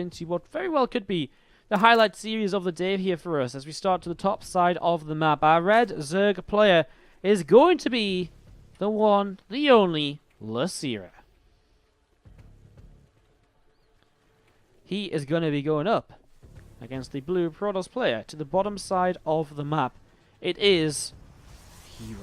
into what very well could be the highlight series of the day here for us as we start to the top side of the map. Our red Zerg player is going to be the one, the only, Losira. He is going to be going up against the blue Protoss player to the bottom side of the map. It is herO.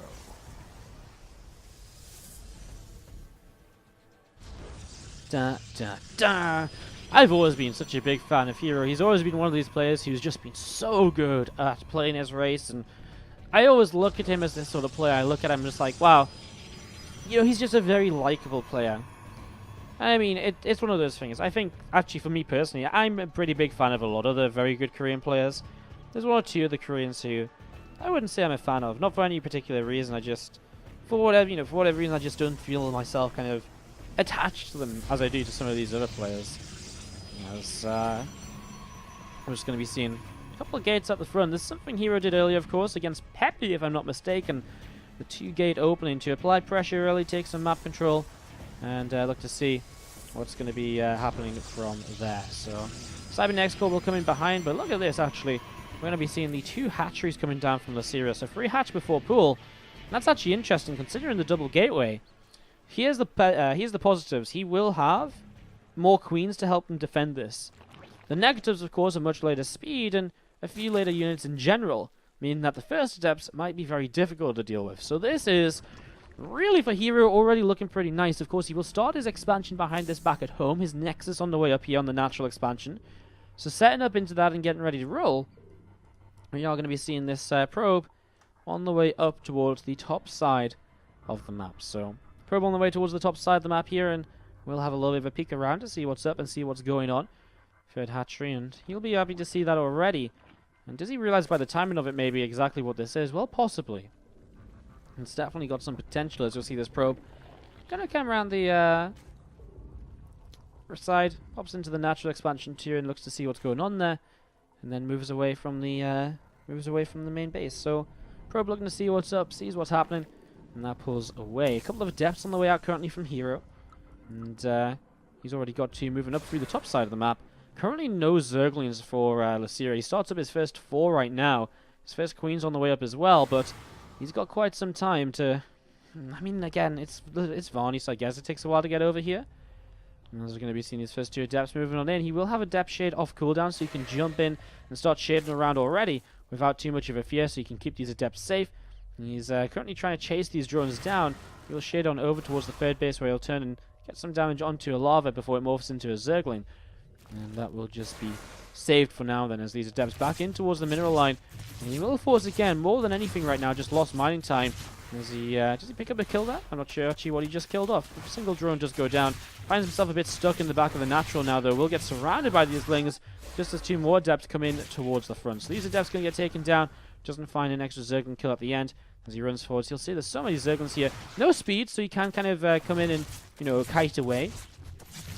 Da, da, da. I've always been such a big fan of herO. He's always been one of these players who's just been so good at playing his race, and I always look at him as this sort of player. I look at him just like, wow, you know, he's just a very likable player. I mean, it's one of those things. I think, actually, for me personally, I'm a pretty big fan of a lot of the very good Korean players. There's one or two of the Koreans who I wouldn't say I'm a fan of, not for any particular reason. I just, for whatever reason, I just don't feel myself kind of attached to them as I do to some of these other players. As I'm just going to be seeing a couple of gates at the front. There's something herO did earlier, of course, against Peppy, if I'm not mistaken. The 2-gate opening to apply pressure early, take some map control, and look to see what's going to be happening from there. So Cybernex Core will come in behind, but look at this, actually. We're going to be seeing the 2 hatcheries coming down from Losira. So 3 hatch before pool. And that's actually interesting, considering the double gateway. Here's the positives. He will have more queens to help him defend this. The negatives, of course, are much later speed and a few later units in general, meaning that the first adepts might be very difficult to deal with. So this is really, for herO, already looking pretty nice. Of course, he will start his expansion behind this back at home, his Nexus on the way up here on the natural expansion. So setting up into that and getting ready to roll, we are going to be seeing this probe on the way up towards the top side of the map. So probe on the way towards the top side of the map here, and we'll have a little bit of a peek around to see what's up and see what's going on. Third hatchery, and he'll be happy to see that already. And does he realize by the timing of it maybe exactly what this is? Well, possibly. It's definitely got some potential as you'll see this probe. Gonna come around the side, pops into the natural expansion tier and looks to see what's going on there, and then moves away from the main base. So probe looking to see what's up, sees what's happening, and that pulls away. A couple of adepts on the way out currently from herO. And he's already got 2 moving up through the top side of the map. Currently no Zerglings for Losira. He starts up his first 4 right now. His first queen's on the way up as well, but he's got quite some time to... I mean, again, it's Varney, so I guess it takes a while to get over here. And as we're going to be seeing his first 2 adepts moving on in, he will have a depth shade off cooldown, so you can jump in and start shading around already without too much of a fear, so you can keep these adepts safe. And he's currently trying to chase these drones down. He'll shade on over towards the third base where he'll turn and get some damage onto a lava before it morphs into a Zergling. And that will just be saved for now then, as these adepts back in towards the mineral line. And he will force again, more than anything right now, just lost mining time. Does he pick up a kill there? I'm not sure actually what he just killed off. A single drone does go down. Finds himself a bit stuck in the back of the natural now, though. Will get surrounded by these lings just as 2 more adepts come in towards the front. So these adepts going to get taken down. Doesn't find an extra Zergling kill at the end. As he runs forwards, you'll see there's so many Zerglings here. No speed, so he can kind of come in and, you know, kite away.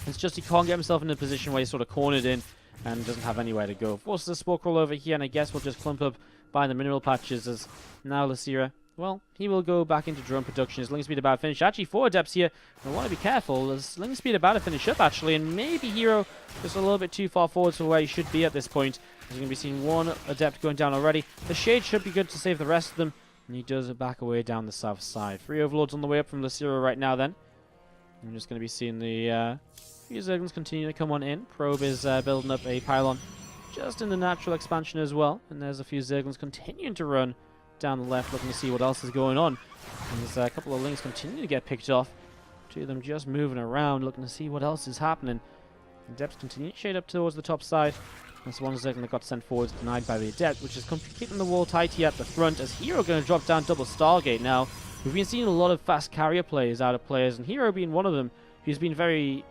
It's just he can't get himself in a position where he's sort of cornered in and doesn't have anywhere to go. Forces a spore crawl over here, and I guess we'll just clump up by the mineral patches as now Losira, well, he will go back into drone production. His Ling Speed about to finish. Actually, 4 adepts here. I want to be careful. His Ling Speed about to finish up, actually, and maybe herO just a little bit too far forward to where he should be at this point. As we're going to be seeing 1 adept going down already. The shade should be good to save the rest of them. And he does back away down the south side. 3 overlords on the way up from Losira right now then. I'm just going to be seeing the few Zerglings continue to come on in. Probe is building up a pylon just in the natural expansion as well. And there's a few Zerglings continuing to run down the left, looking to see what else is going on. And there's a couple of Lings continue to get picked off. 2 of them just moving around, looking to see what else is happening. The adepts continue to shade up towards the top side. That's one Zergling that got sent forward, denied by the adept, which is keeping the wall tight here at the front, as herO going to drop down double Stargate now. We've been seeing a lot of fast carrier plays out of players, and herO being one of them, who's been very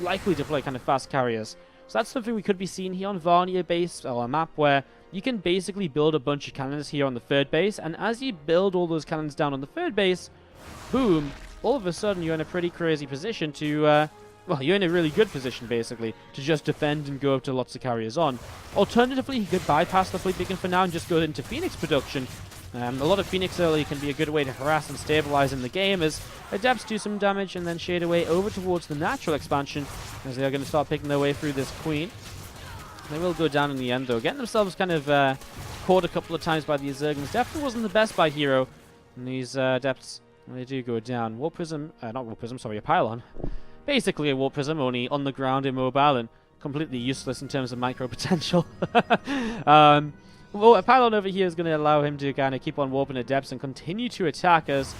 likely to play kind of fast carriers. So that's something we could be seeing here on Varnia base, or a map where you can basically build a bunch of cannons here on the third base, and as you build all those cannons down on the third base, boom, all of a sudden you're in a pretty crazy position to... well, you're in a really good position, basically, to just defend and go up to lots of carriers on. Alternatively, you could bypass the fleet beacon for now and just go into Phoenix production. A lot of Phoenix early can be a good way to harass and stabilize in the game, as adepts do some damage and then shade away over towards the natural expansion, as they are going to start picking their way through this queen. They will go down in the end, though. Getting themselves kind of caught a couple of times by these Zerglings. Definitely wasn't the best by herO. And these Adepts, they do go down. Warp Prism, not Warp Prism, sorry, a Pylon. Basically a Warp Prism, only on the ground, immobile, and completely useless in terms of micro potential. Well, a Pylon over here is going to allow him to kind of keep on warping Adepts and continue to attack us.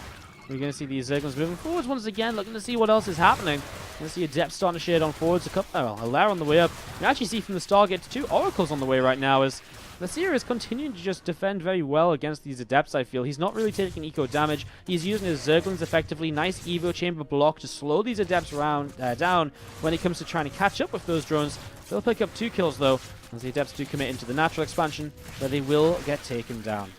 We're going to see these Zerglings moving forwards once again, looking to see what else is happening. You're going to see Adepts starting to shade on forwards, a Lair on the way up. You actually see from the Stargate 2 Oracles on the way right now as Losira is continuing to just defend very well against these Adepts, I feel. He's not really taking eco damage. He's using his Zerglings effectively. Nice Evo Chamber block to slow these Adepts down when it comes to trying to catch up with those drones. They'll pick up 2 kills, though, as the Adepts do commit into the natural expansion, but they will get taken down.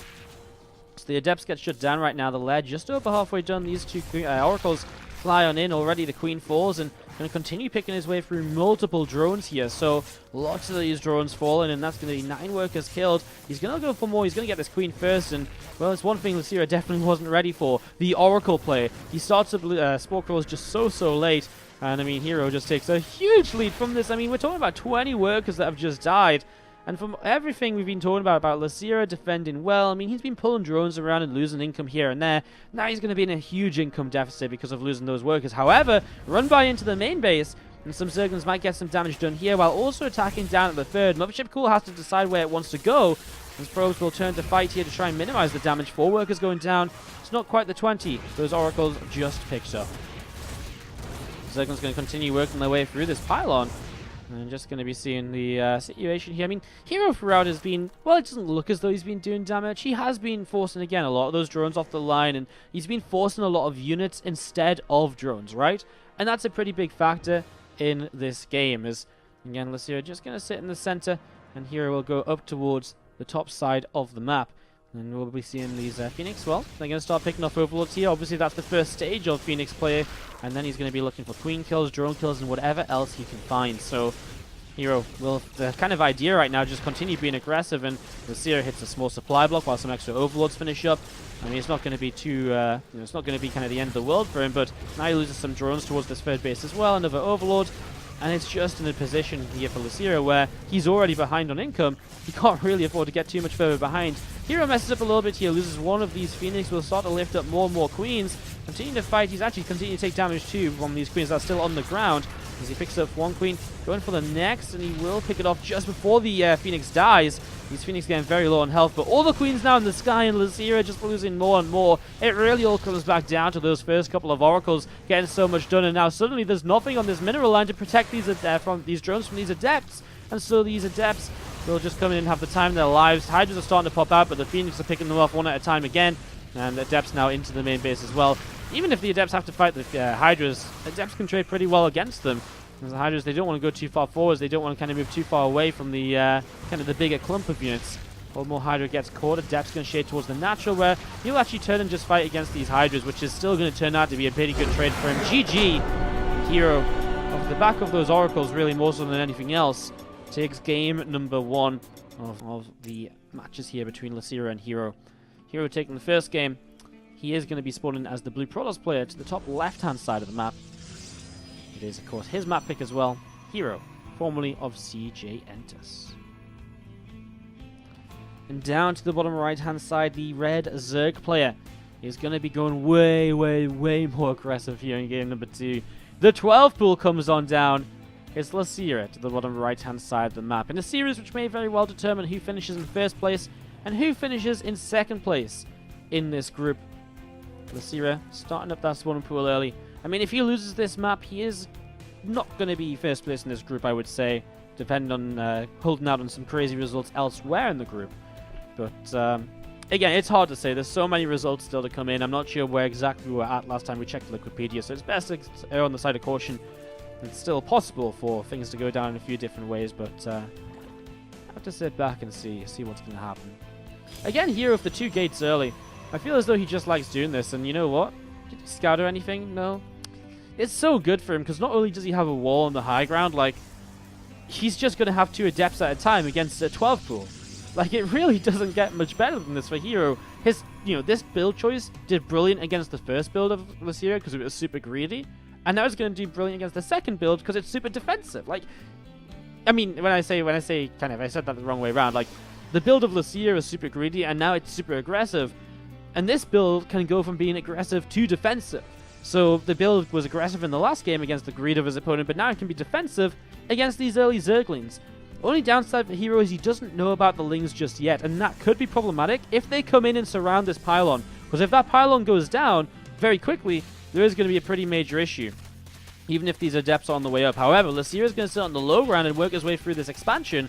So the Adepts get shut down right now. The Lair just over halfway done. These 2 Oracles fly on in already. The Queen falls and going to continue picking his way through multiple drones here. So lots of these drones falling, and that's going to be 9 workers killed. He's going to go for more. He's going to get this Queen first, and well, it's one thing Losira definitely wasn't ready for. The Oracle play. He starts up Spore Crawlers just so late, and I mean, herO just takes a huge lead from this. I mean, we're talking about 20 workers that have just died. And from everything we've been talking about Losira defending well, I mean, he's been pulling drones around and losing income here and there. Now he's going to be in a huge income deficit because of losing those workers. However, run by into the main base, and some Zerglings might get some damage done here while also attacking down at the third. Mothership Cool has to decide where it wants to go, as probes will turn to fight here to try and minimize the damage. 4 workers going down. It's not quite the 20 those Oracles just picked up. Zerglings going to continue working their way through this pylon. And just going to be seeing the situation here. I mean, herO throughout has been, well, it doesn't look as though he's been doing damage. He has been forcing, again, a lot of those drones off the line, and he's been forcing a lot of units instead of drones, right? And that's a pretty big factor in this game, is, again, Losira just going to sit in the center, and herO will go up towards the top side of the map. And we'll be seeing these Phoenix. Well, they're going to start picking off Overlords here. Obviously, that's the first stage of Phoenix play. And then he's going to be looking for Queen kills, drone kills, and whatever else he can find. So, herO will, the kind of idea right now, just continue being aggressive. And Losira hits a small supply block while some extra Overlords finish up. I mean, it's not going to be too, it's not going to be kind of the end of the world for him. But now he loses some drones towards this third base as well. Another Overlord. And it's just in a position here for Losira where he's already behind on income. He can't really afford to get too much further behind. herO messes up a little bit here, loses one of these Phoenix, will start to lift up more and more Queens. Continue to fight, he's actually continuing to take damage too from these Queens that are still on the ground. As he picks up one Queen, going for the next, and he will pick it off just before the Phoenix dies. These Phoenix getting very low on health, but all the Queens now in the sky, and Losira just losing more and more. It really all comes back down to those first couple of Oracles getting so much done, and now suddenly there's nothing on this mineral line to protect these from these drones from these Adepts. And so these Adepts will just come in and have the time of their lives. Hydras are starting to pop out, but the Phoenix are picking them off one at a time again. And Adepts now into the main base as well. Even if the Adepts have to fight the Hydras, Adepts can trade pretty well against them. As the Hydras, they don't want to go too far forwards. They don't want to kind of move too far away from the kind of the bigger clump of units. One more Hydra gets caught. Adepts going to shade towards the natural, where he'll actually turn and just fight against these Hydras, which is still going to turn out to be a pretty good trade for him. GG, herO, off the back of those Oracles, really more so than anything else, takes game number 1 of the matches here between Losira and herO. herO taking the first game. He is going to be spawning as the Blue Protoss player to the top left-hand side of the map. It is, of course, his map pick as well. herO, formerly of CJ Entus. And down to the bottom right-hand side, the red Zerg player is going to be going way more aggressive here in game number 2. The 12 pool comes on down. It's Losira to the bottom right-hand side of the map, in a series which may very well determine who finishes in first place and who finishes in second place in this group. Losira starting up that spawn pool early. I mean, if he loses this map, he is not going to be first place in this group, I would say, depending on holding out on some crazy results elsewhere in the group. But, again, it's hard to say. There's so many results still to come in. I'm not sure where exactly we were at last time we checked Wikipedia, so it's best to err on the side of caution. It's still possible for things to go down in a few different ways, but I have to sit back and see what's going to happen. Again, here with the 2 gates early. I feel as though he just likes doing this, and you know what? Did he scout or anything? No. It's so good for him, because not only does he have a wall on the high ground, like, he's just going to have 2 Adepts at a time against a 12 pool. Like, it really doesn't get much better than this for herO. His, this build choice did brilliant against the first build of Losira because it was super greedy. And now it's going to do brilliant against the second build because it's super defensive. Like, I mean, when I say kind of, I said that the wrong way around. Like, the build of Losira is super greedy, and now it's super aggressive. And this build can go from being aggressive to defensive. So the build was aggressive in the last game against the greed of his opponent, but now it can be defensive against these early Zerglings. Only downside for herO is he doesn't know about the Lings just yet, and that could be problematic if they come in and surround this pylon. Because if that pylon goes down very quickly, there is going to be a pretty major issue, even if these Adepts are on the way up. However, Losira is going to sit on the low ground and work his way through this expansion.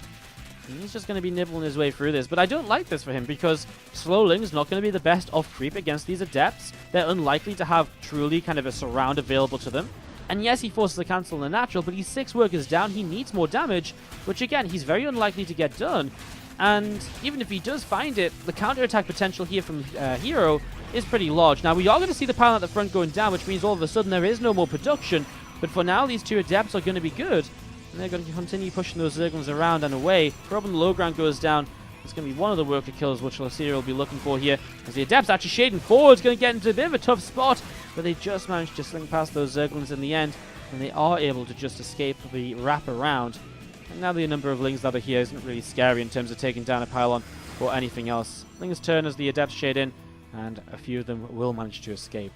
And he's just going to be nibbling his way through this. But I don't like this for him, because Slowling is not going to be the best off-creep against these Adepts. They're unlikely to have truly kind of a surround available to them. And yes, he forces a cancel in the natural, but he's 6 workers down. He needs more damage, which again, he's very unlikely to get done. And even if he does find it, the counterattack potential here from herO is pretty large. Now, we are going to see the pylon at the front going down, which means all of a sudden there is no more production. But for now, these 2 Adepts are going to be good. And they're going to continue pushing those Zerglings around and away. Problem the low ground goes down. It's going to be one of the worker kills which Losira will be looking for here. As the Adepts actually shading forward, is going to get into a bit of a tough spot. But they just managed to sling past those Zerglings in the end. And they are able to just escape the wrap around. And now the number of Lings that are here isn't really scary in terms of taking down a pylon or anything else. Lings turn as the Adepts shade in. And a few of them will manage to escape.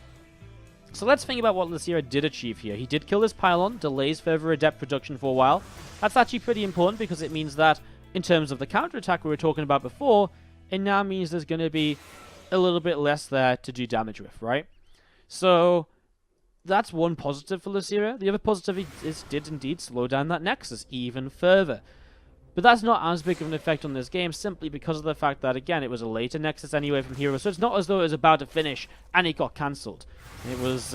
So let's think about what Losira did achieve here. He did kill this pylon, delays further Adept production for a while. That's actually pretty important because it means that in terms of the counterattack we were talking about before, it now means there's going to be a little bit less there to do damage with, right? So that's one positive for Losira. The other positive is did indeed slow down that Nexus even further. But that's not as big of an effect on this game simply because of the fact that, again, it was a later Nexus anyway from herO, so it's not as though it was about to finish and it got cancelled. It was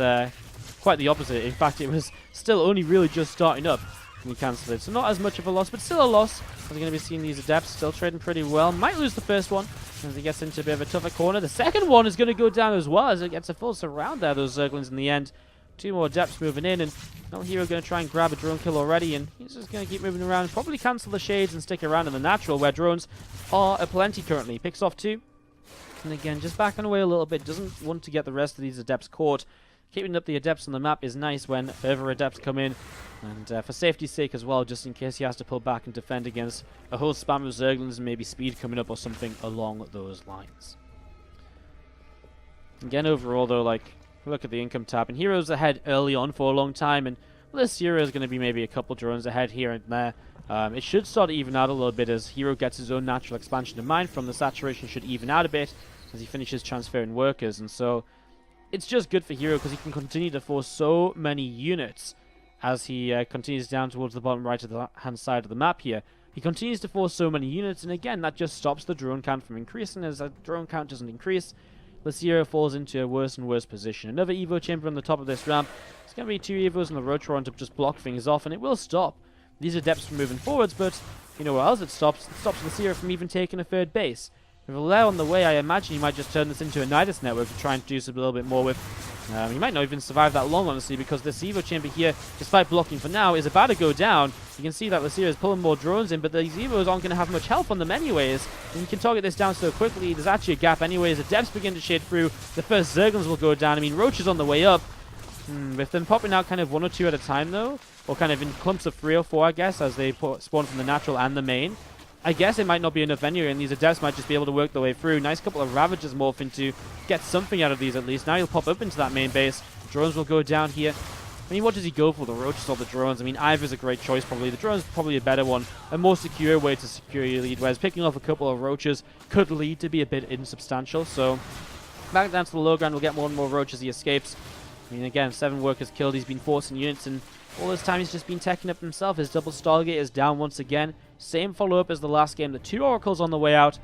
quite the opposite. In fact, it was still only really just starting up when he cancelled it. So not as much of a loss, but still a loss. We're going to be seeing these Adepts still trading pretty well. Might lose the first one as he gets into a bit of a tougher corner. The second one is going to go down as well as it gets a full surround there, those Zerglings in the end. 2 more Adepts moving in, and now herO going to try and grab a drone kill already, and he's just going to keep moving around. Probably cancel the shades and stick around in the natural, where drones are aplenty currently. Picks off 2. And again, just backing away a little bit. Doesn't want to get the rest of these Adepts caught. Keeping up the Adepts on the map is nice when further Adepts come in. And for safety's sake as well, just in case he has to pull back and defend against a whole spam of Zerglings and maybe speed coming up or something along those lines. Again, overall though, like, look at the income tab, and herO's ahead early on for a long time, and Losira is going to be maybe a couple drones ahead here and there. It should start to even out a little bit as herO gets his own natural expansion in mind. From the saturation should even out a bit as he finishes transferring workers, and so it's just good for herO because he can continue to force so many units as he continues down towards the bottom right of the hand side of the map here. He continues to force so many units, and again, that just stops the drone count from increasing. As the drone count doesn't increase, Losira falls into a worse and worse position. Another Evo chamber on the top of this ramp. It's going to be 2 Evos and the Rotron to just block things off, and it will stop these Adepts from moving forwards, but you know what else it stops? It stops Losira from even taking a 3rd base. With a lair on the way, I imagine he might just turn this into a Nidus network to try and do some a little bit more with. He might not even survive that long, honestly, because this Evo chamber here, despite blocking for now, is about to go down. You can see that Losira is pulling more drones in, but these Evos aren't going to have much health on them anyways. And you can target this down so quickly. There's actually a gap anyways. The Adepts begin to shade through. The first Zerglings will go down. I mean, Roach is on the way up. With them popping out kind of 1 or 2 at a time, though, or kind of in clumps of 3 or 4, I guess, as they spawn from the natural and the main, I guess it might not be enough anyway, and these Adepts might just be able to work their way through. Nice couple of Ravagers morph into get something out of these at least. Now he'll pop up into that main base. Drones will go down here. I mean, what does he go for? The Roaches or the drones? I mean, either's a great choice, probably. The drone's probably a better one. A more secure way to secure your lead, whereas picking off a couple of Roaches could lead to be a bit insubstantial. So, back down to the low ground, we'll get more and more Roaches as he escapes. I mean, again, 7 workers killed. He's been forcing units, and all this time he's just been teching up himself. His double Stargate is down once again. Same follow-up as the last game. The 2 Oracles on the way out.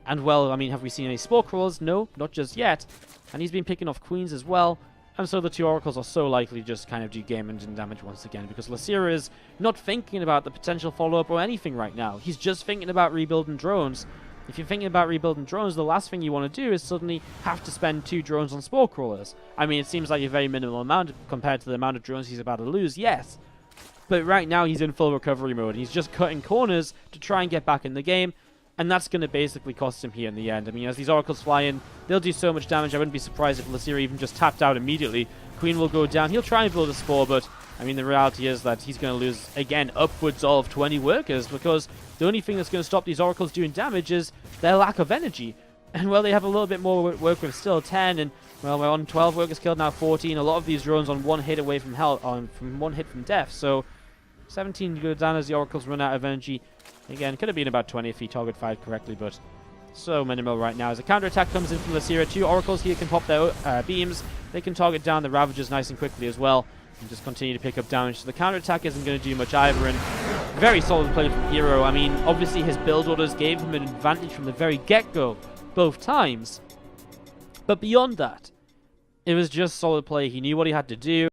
And, well, I mean, have we seen any Spore Crawlers? No, not just yet. And he's been picking off Queens as well. And so the 2 Oracles are so likely to just kind of do game-ending damage once again, because Losira is not thinking about the potential follow-up or anything right now. He's just thinking about rebuilding drones. If you're thinking about rebuilding drones, the last thing you want to do is suddenly have to spend 2 drones on Spore Crawlers. I mean, it seems like a very minimal amount compared to the amount of drones he's about to lose, yes. But right now he's in full recovery mode. He's just cutting corners to try and get back in the game. And that's going to basically cost him here in the end. I mean, as these Oracles fly in, they'll do so much damage. I wouldn't be surprised if Losira even just tapped out immediately, Queen will go down. He'll try and build a Spore, but I mean, the reality is that he's going to lose, again, upwards of 20 workers, because the only thing that's going to stop these Oracles doing damage is their lack of energy. And, well, they have a little bit more work with, still 10, and, well, we're on 12 workers killed, now 14. A lot of these drones on one hit away from from one hit from death, so 17 go down as the Oracles run out of energy. Again, could have been about 20 if he target fired correctly, but so minimal right now. As a counterattack comes in from Losira, 2 Oracles here can pop their beams. They can target down the Ravagers nice and quickly as well, and just continue to pick up damage. So the counterattack isn't going to do much either, and very solid play from herO. I mean, obviously his build orders gave him an advantage from the very get-go, both times. But beyond that, it was just solid play. He knew what he had to do.